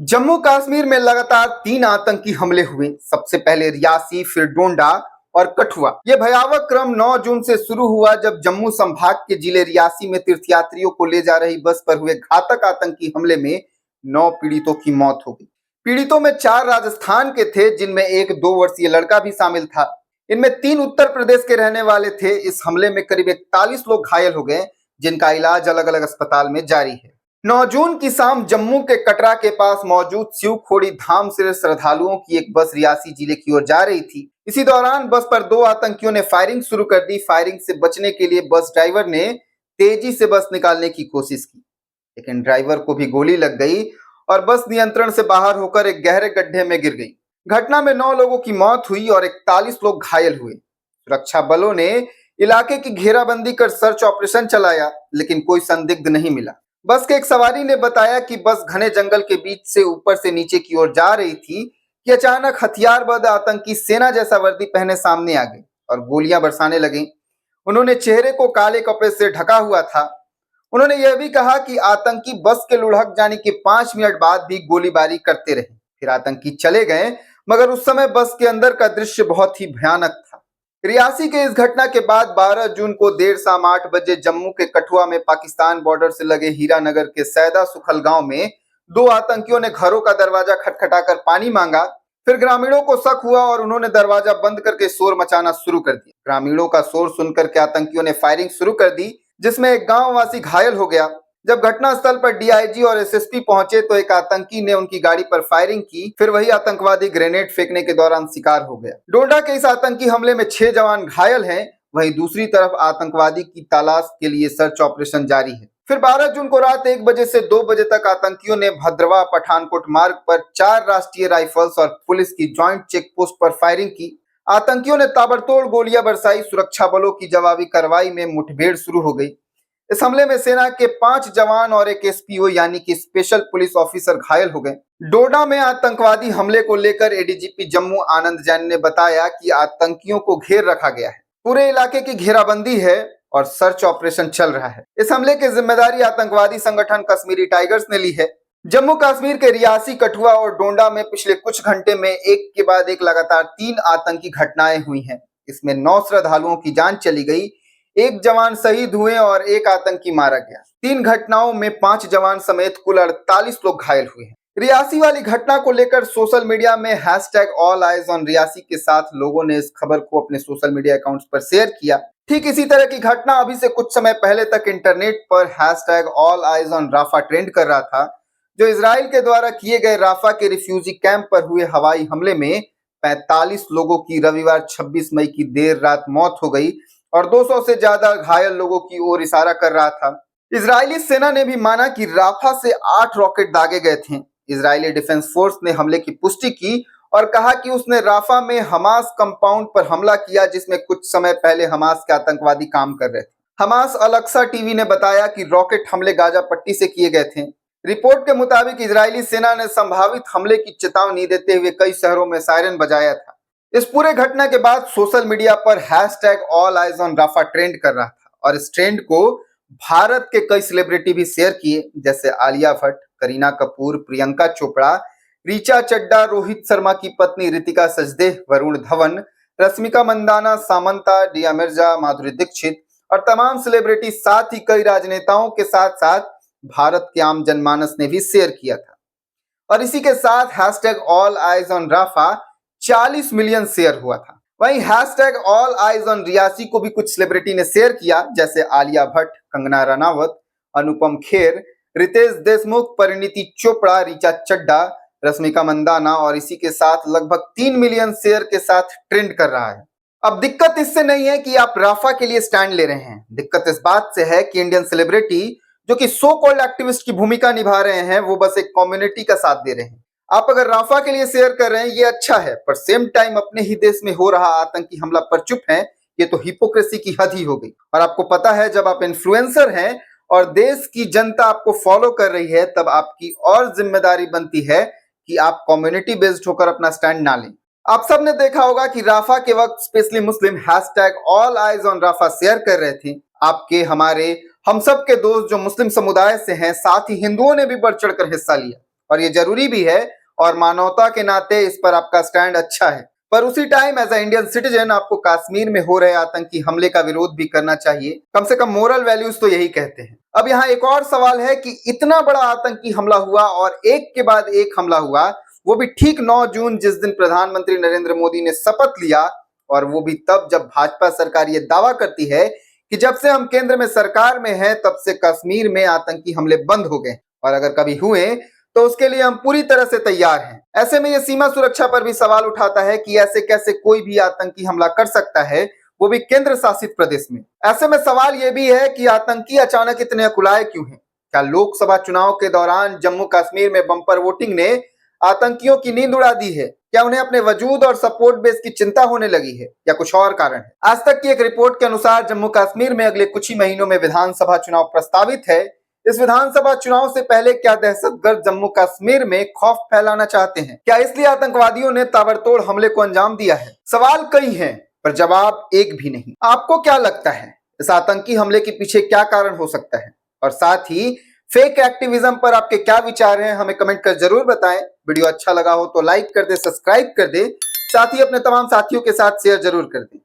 जम्मू कश्मीर में लगातार 3 आतंकी हमले हुए। सबसे पहले रियासी, फिर डोडा और कठुआ। ये भयावह क्रम 9 जून से शुरू हुआ जब जम्मू संभाग के जिले रियासी में तीर्थयात्रियों को ले जा रही बस पर हुए घातक आतंकी हमले में 9 पीड़ितों की मौत हो गई। पीड़ितों में 4 राजस्थान के थे, जिनमें एक 2 वर्षीय लड़का भी शामिल था। इनमें 3 उत्तर प्रदेश के रहने वाले थे। इस हमले में करीब 41 लोग घायल हो गए, जिनका इलाज अलग अलग अस्पताल में जारी है। 9 जून की शाम जम्मू के कटरा के पास मौजूद शिवखोड़ी धाम से श्रद्धालुओं की एक बस रियासी जिले की ओर जा रही थी। इसी दौरान बस पर 2 आतंकियों ने फायरिंग शुरू कर दी। फायरिंग से बचने के लिए बस ड्राइवर ने तेजी से बस निकालने की कोशिश की, लेकिन ड्राइवर को भी गोली लग गई और बस नियंत्रण से बाहर होकर एक गहरे गड्ढे में गिर गई। घटना में 9 लोगों की मौत हुई और 41 लोग घायल हुए। सुरक्षा बलों ने इलाके की घेराबंदी कर सर्च ऑपरेशन चलाया, लेकिन कोई संदिग्ध नहीं मिला। बस के एक सवारी ने बताया कि बस घने जंगल के बीच से ऊपर से नीचे की ओर जा रही थी कि अचानक हथियारबंद आतंकी सेना जैसा वर्दी पहने सामने आ गए और गोलियां बरसाने लगे। उन्होंने चेहरे को काले कपड़े से ढका हुआ था। उन्होंने यह भी कहा कि आतंकी बस के लुढ़क जाने के 5 मिनट बाद भी गोलीबारी करते रहे। फिर आतंकी चले गए, मगर उस समय बस के अंदर का दृश्य बहुत ही भयानक था। रियासी के इस घटना के बाद 12 जून को देर शाम 8 बजे जम्मू के कठुआ में पाकिस्तान बॉर्डर से लगे हीरानगर के सैदा सुखल गांव में 2 आतंकियों ने घरों का दरवाजा खटखटाकर पानी मांगा। फिर ग्रामीणों को शक हुआ और उन्होंने दरवाजा बंद करके शोर मचाना शुरू कर दिया। ग्रामीणों का शोर सुनकर के आतंकियों ने फायरिंग शुरू कर दी, जिसमें एक गांव वासी घायल हो गया। जब घटनास्थल पर डीआईजी और एसएसपी पहुंचे तो एक आतंकी ने उनकी गाड़ी पर फायरिंग की। फिर वही आतंकवादी ग्रेनेड फेंकने के दौरान शिकार हो गया। डोडा के इस आतंकी हमले में 6 जवान घायल हैं। वहीं दूसरी तरफ आतंकवादी की तलाश के लिए सर्च ऑपरेशन जारी है। फिर 12 जून को रात 1 बजे से 2 बजे तक आतंकियों ने भद्रवा पठानकोट मार्ग पर 4 राष्ट्रीय राइफल्स और पुलिस की ज्वाइंट चेक पोस्ट पर फायरिंग की। आतंकियों ने ताबड़तोड़ गोलियां बरसाई। सुरक्षा बलों की जवाबी कार्रवाई में मुठभेड़ शुरू हो गई। इस हमले में सेना के 5 जवान और एक एसपीओ यानी कि स्पेशल पुलिस ऑफिसर घायल हो गए। डोडा में आतंकवादी हमले को लेकर एडीजीपी जम्मू आनंद जैन ने बताया कि आतंकियों को घेर रखा गया है, पूरे इलाके की घेराबंदी है और सर्च ऑपरेशन चल रहा है। इस हमले की जिम्मेदारी आतंकवादी संगठन कश्मीरी टाइगर्स ने ली है। जम्मू कश्मीर के रियासी, कठुआ और डोडा में पिछले कुछ घंटे में एक के बाद एक लगातार 3 आतंकी घटनाएं हुई हैं। इसमें 9 श्रद्धालुओं की जान चली गई, 1 जवान शहीद हुए और 1 आतंकी मारा गया। 3 घटनाओं में 5 जवान समेत कुल 48 लोग घायल हुए हैं। रियासी वाली घटना को लेकर सोशल मीडिया में #AllEyesOnRiasi के साथ लोगों ने इस खबर को अपने सोशल मीडिया अकाउंट्स पर शेयर किया। ठीक इसी तरह की घटना अभी से कुछ समय पहले तक इंटरनेट पर #AllEyesOnRafah ट्रेंड कर रहा था, जो इजराइल के द्वारा किए गए राफा के रिफ्यूजी कैंप पर हुए हवाई हमले में 45 लोगों की रविवार 26 मई की देर रात मौत हो गई और 200 से ज्यादा घायल लोगों की ओर इशारा कर रहा था। इजरायली सेना ने भी माना कि राफा से 8 रॉकेट दागे गए थे। इजरायली डिफेंस फोर्स ने हमले की पुष्टि की और कहा कि उसने राफा में हमास कंपाउंड पर हमला किया, जिसमें कुछ समय पहले हमास के आतंकवादी काम कर रहे थे। हमास अल-अक्सा टीवी ने बताया कि रॉकेट हमले गाजा पट्टी से किए गए थे। रिपोर्ट के मुताबिक इजरायली सेना ने संभावित हमले की चेतावनी देते हुए कई शहरों में सायरन बजाया था। इस पूरे घटना के बाद सोशल मीडिया पर #AllEyesOnRafah ट्रेंड कर रहा था और इस ट्रेंड को भारत के कई सेलिब्रिटी भी शेयर किए, जैसे आलिया भट्ट, करीना कपूर, प्रियंका चोपड़ा, ऋचा चड्ढा, रोहित शर्मा की पत्नी रितिका सचदेव, वरुण धवन, रश्मिका मंदाना, सामंता, दिया मिर्जा, माधुरी दीक्षित और तमाम सेलिब्रिटी, साथ ही कई राजनेताओं के साथ साथ भारत के आम जनमानस ने भी शेयर किया था। और इसी के साथ #AllEyesOnRafah 40 मिलियन शेयर हुआ था। वहीं #AllEyesOnRiasi को भी कुछ सेलिब्रिटी ने शेयर किया, जैसे आलिया भट्ट, कंगना रनावत, अनुपम खेर, रितेश देशमुख, परिणीति चोपड़ा, ऋचा चड्ढा, रश्मिका मंदाना और इसी के साथ लगभग 3 मिलियन शेयर के साथ ट्रेंड कर रहा है। अब दिक्कत इससे नहीं है कि आप राफा के लिए स्टैंड ले रहे हैं, दिक्कत इस बात से है कि इंडियन सेलिब्रिटी जो कि सो कॉल्ड एक्टिविस्ट की भूमिका निभा रहे हैं, वो बस एक कम्युनिटी का साथ दे रहे हैं। आप अगर राफा के लिए शेयर कर रहे हैं, ये अच्छा है, पर सेम टाइम अपने ही देश में हो रहा आतंकी हमला पर चुप हैं, ये तो हिपोक्रेसी की हद ही हो गई। और आपको पता है, जब आप इन्फ्लुएंसर हैं और देश की जनता आपको फॉलो कर रही है, तब आपकी और जिम्मेदारी बनती है कि आप कम्युनिटी बेस्ड होकर अपना स्टैंड ना लें। आप सबने देखा होगा कि राफा के वक्त स्पेशली मुस्लिम #AllEyesOnRafah शेयर कर रहे थे। आपके, हमारे, हम सब के दोस्त जो मुस्लिम समुदाय से हैं, साथ ही हिंदुओं ने भी बढ़ चढ़कर हिस्सा लिया। और ये जरूरी भी है और मानवता के नाते इस पर आपका स्टैंड अच्छा है। पर उसी time as a Indian citizen आपको कश्मीर में हो रहे आतंकी हमले का विरोध भी करना चाहिए। कम से कम मोरल वैल्यूज तो यही कहते हैं। अब यहाँ एक और सवाल है कि इतना बड़ा आतंकी हमला हुआ और एक के बाद एक हमला हुआ, वो भी ठीक 9 जून जिस दिन प्रधानमंत्री नरेंद्र मोदी ने शपथ लिया, और वो भी तब जब भाजपा सरकार ये दावा करती है कि जब से हम केंद्र में सरकार में हैं तब से कश्मीर में आतंकी हमले बंद हो गए, और अगर कभी हुए तो उसके लिए हम पूरी तरह से तैयार हैं। ऐसे में ये सीमा सुरक्षा पर भी सवाल उठाता है कि ऐसे कैसे कोई भी आतंकी हमला कर सकता है, वो भी केंद्र शासित प्रदेश में। ऐसे में सवाल ये भी है कि आतंकी अचानक इतने अकुलाए क्यों हैं? क्या लोकसभा चुनाव के दौरान जम्मू कश्मीर में बम्पर वोटिंग ने आतंकियों की नींद उड़ा दी है? क्या उन्हें अपने वजूद और सपोर्ट बेस की चिंता होने लगी है, या कुछ और कारण है? आज तक की एक रिपोर्ट के अनुसार जम्मू कश्मीर में अगले कुछ ही महीनों में विधानसभा चुनाव प्रस्तावित है। इस विधानसभा चुनाव से पहले क्या दहशतगर्द जम्मू कश्मीर में खौफ फैलाना चाहते हैं? क्या इसलिए आतंकवादियों ने ताबड़तोड़ हमले को अंजाम दिया है? सवाल कई हैं पर जवाब एक भी नहीं। आपको क्या लगता है इस आतंकी हमले के पीछे क्या कारण हो सकता है? और साथ ही फेक एक्टिविज्म पर आपके क्या विचार हैं, हमें कमेंट कर जरूर बताएं। वीडियो अच्छा लगा हो तो लाइक कर दे, सब्सक्राइब कर दे, साथ ही अपने तमाम साथियों के साथ शेयर जरूर कर दें।